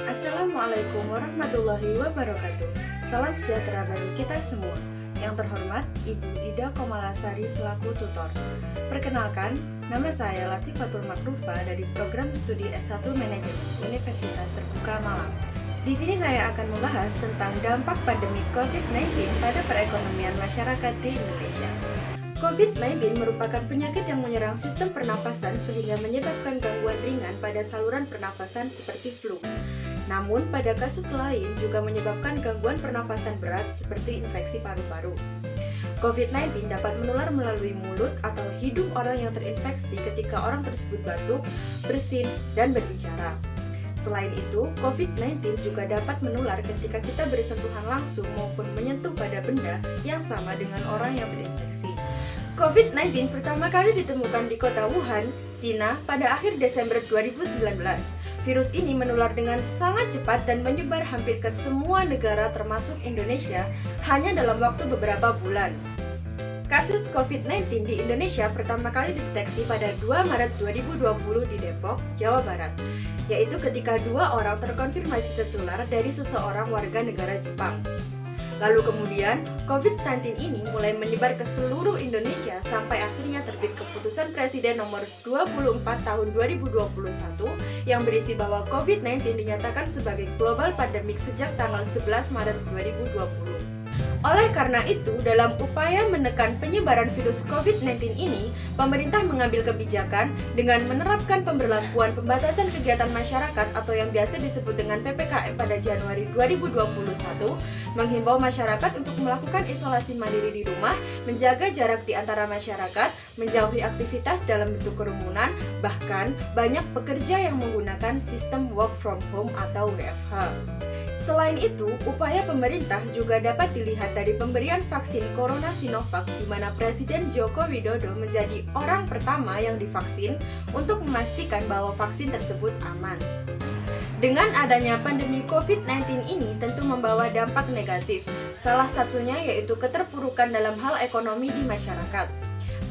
Assalamualaikum warahmatullahi wabarakatuh. Salam sejahtera bagi kita semua. Yang terhormat Ibu Ida Komalasari selaku tutor. Perkenalkan, nama saya Latifatul Makrufa dari Program Studi S1 Manajemen Universitas Terbuka Malang. Di sini saya akan membahas tentang dampak pandemi COVID-19 pada perekonomian masyarakat di Indonesia. COVID-19 merupakan penyakit yang menyerang sistem pernapasan sehingga menyebabkan gangguan ringan pada saluran pernapasan seperti flu. Namun, pada kasus lain juga menyebabkan gangguan pernapasan berat seperti infeksi paru-paru. COVID-19 dapat menular melalui mulut atau hidung orang yang terinfeksi ketika orang tersebut batuk, bersin, dan berbicara. Selain itu, COVID-19 juga dapat menular ketika kita bersentuhan langsung maupun menyentuh pada benda yang sama dengan orang yang terinfeksi. COVID-19 pertama kali ditemukan di kota Wuhan, Cina pada akhir Desember 2019. Virus ini menular dengan sangat cepat dan menyebar hampir ke semua negara termasuk Indonesia hanya dalam waktu beberapa bulan. Kasus COVID-19 di Indonesia pertama kali dideteksi pada 2 Maret 2020 di Depok, Jawa Barat, yaitu ketika 2 orang terkonfirmasi tertular dari seseorang warga negara Jepang. Lalu kemudian, COVID-19 ini mulai menyebar ke seluruh Indonesia sampai akhirnya terbit keputusan Presiden nomor 24 tahun 2021 yang berisi bahwa COVID-19 dinyatakan sebagai global pandemic sejak tanggal 11 Maret 2020. Oleh karena itu, dalam upaya menekan penyebaran virus COVID-19 ini, pemerintah mengambil kebijakan dengan menerapkan pemberlakuan pembatasan kegiatan masyarakat atau yang biasa disebut dengan PPKM pada Januari 2021, menghimbau masyarakat untuk melakukan isolasi mandiri di rumah, menjaga jarak di antara masyarakat, menjauhi aktivitas dalam bentuk kerumunan, bahkan banyak pekerja yang menggunakan sistem work from home atau WFH. Selain itu, upaya pemerintah juga dapat dilihat dari pemberian vaksin Corona Sinovac di mana Presiden Joko Widodo menjadi orang pertama yang divaksin untuk memastikan bahwa vaksin tersebut aman. Dengan adanya pandemi COVID-19 ini tentu membawa dampak negatif, salah satunya yaitu keterpurukan dalam hal ekonomi di masyarakat.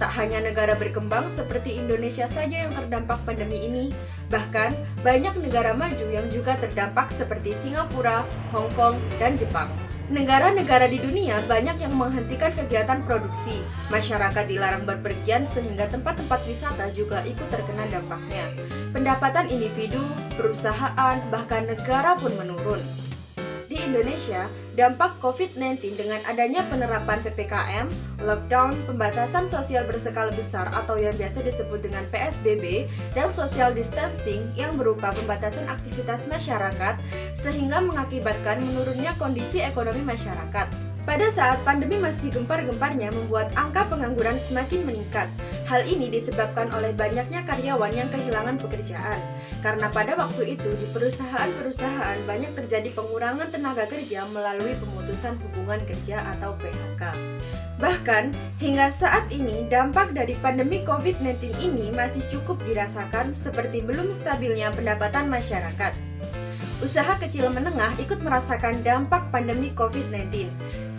Tak hanya negara berkembang seperti Indonesia saja yang terdampak pandemi ini, bahkan banyak negara maju yang juga terdampak seperti Singapura, Hong Kong, dan Jepang. Negara-negara di dunia banyak yang menghentikan kegiatan produksi, masyarakat dilarang berpergian sehingga tempat-tempat wisata juga ikut terkena dampaknya. Pendapatan individu, perusahaan, bahkan negara pun menurun. Di Indonesia, dampak COVID-19 dengan adanya penerapan PPKM, lockdown, pembatasan sosial berskala besar atau yang biasa disebut dengan PSBB, dan social distancing yang berupa pembatasan aktivitas masyarakat sehingga mengakibatkan menurunnya kondisi ekonomi masyarakat. Pada saat pandemi masih gempar-gemparnya membuat angka pengangguran semakin meningkat. Hal ini disebabkan oleh banyaknya karyawan yang kehilangan pekerjaan. Karena pada waktu itu di perusahaan-perusahaan banyak terjadi pengurangan tenaga kerja melalui pemutusan hubungan kerja atau PHK. Bahkan, hingga saat ini dampak dari pandemi COVID-19 ini masih cukup dirasakan seperti belum stabilnya pendapatan masyarakat. Usaha kecil menengah ikut merasakan dampak pandemi COVID-19.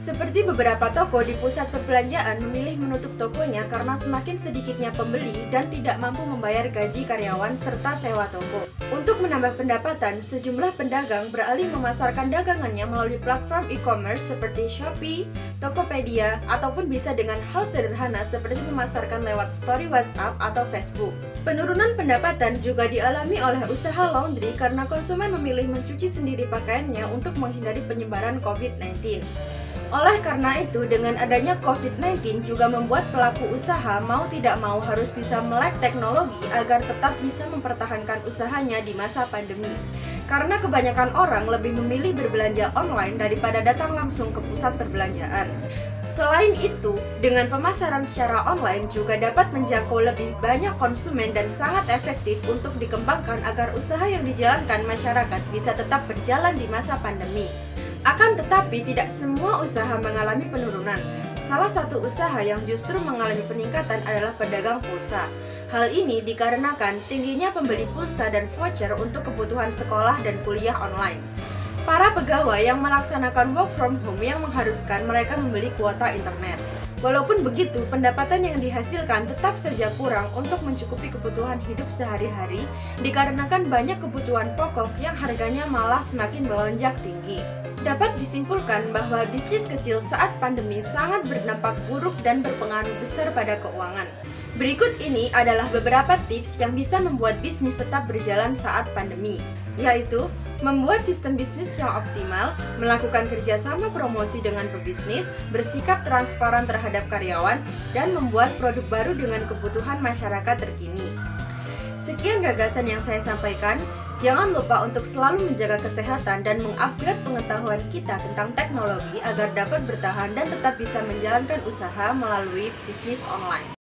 Seperti beberapa toko di pusat perbelanjaan memilih menutup tokonya karena semakin sedikitnya pembeli dan tidak mampu membayar gaji karyawan serta sewa toko. Untuk menambah pendapatan, sejumlah pedagang beralih memasarkan dagangannya melalui platform e-commerce seperti Shopee, Tokopedia, ataupun bisa dengan hal sederhana seperti memasarkan lewat story WhatsApp atau Facebook. Penurunan pendapatan juga dialami oleh usaha laundry karena konsumen memilih mencuci sendiri pakaiannya untuk menghindari penyebaran COVID-19. Oleh karena itu, dengan adanya COVID-19 juga membuat pelaku usaha mau tidak mau harus bisa melek teknologi agar tetap bisa mempertahankan usahanya di masa pandemi. Karena kebanyakan orang lebih memilih berbelanja online daripada datang langsung ke pusat perbelanjaan. Selain itu, dengan pemasaran secara online juga dapat menjangkau lebih banyak konsumen dan sangat efektif untuk dikembangkan agar usaha yang dijalankan masyarakat bisa tetap berjalan di masa pandemi. Akan tetapi, tidak semua usaha mengalami penurunan. Salah satu usaha yang justru mengalami peningkatan adalah pedagang pulsa. Hal ini dikarenakan tingginya pembeli pulsa dan voucher untuk kebutuhan sekolah dan kuliah online. Para pegawai yang melaksanakan work from home yang mengharuskan mereka membeli kuota internet. Walaupun begitu, pendapatan yang dihasilkan tetap saja kurang untuk mencukupi kebutuhan hidup sehari-hari dikarenakan banyak kebutuhan pokok yang harganya malah semakin melonjak tinggi. Dapat disimpulkan bahwa bisnis kecil saat pandemi sangat berdampak buruk dan berpengaruh besar pada keuangan. Berikut ini adalah beberapa tips yang bisa membuat bisnis tetap berjalan saat pandemi, yaitu membuat sistem bisnis yang optimal, melakukan kerjasama promosi dengan pebisnis, bersikap transparan terhadap karyawan, dan membuat produk baru dengan kebutuhan masyarakat terkini. Sekian gagasan yang saya sampaikan. Jangan lupa untuk selalu menjaga kesehatan dan mengupgrade pengetahuan kita tentang teknologi agar dapat bertahan dan tetap bisa menjalankan usaha melalui bisnis online.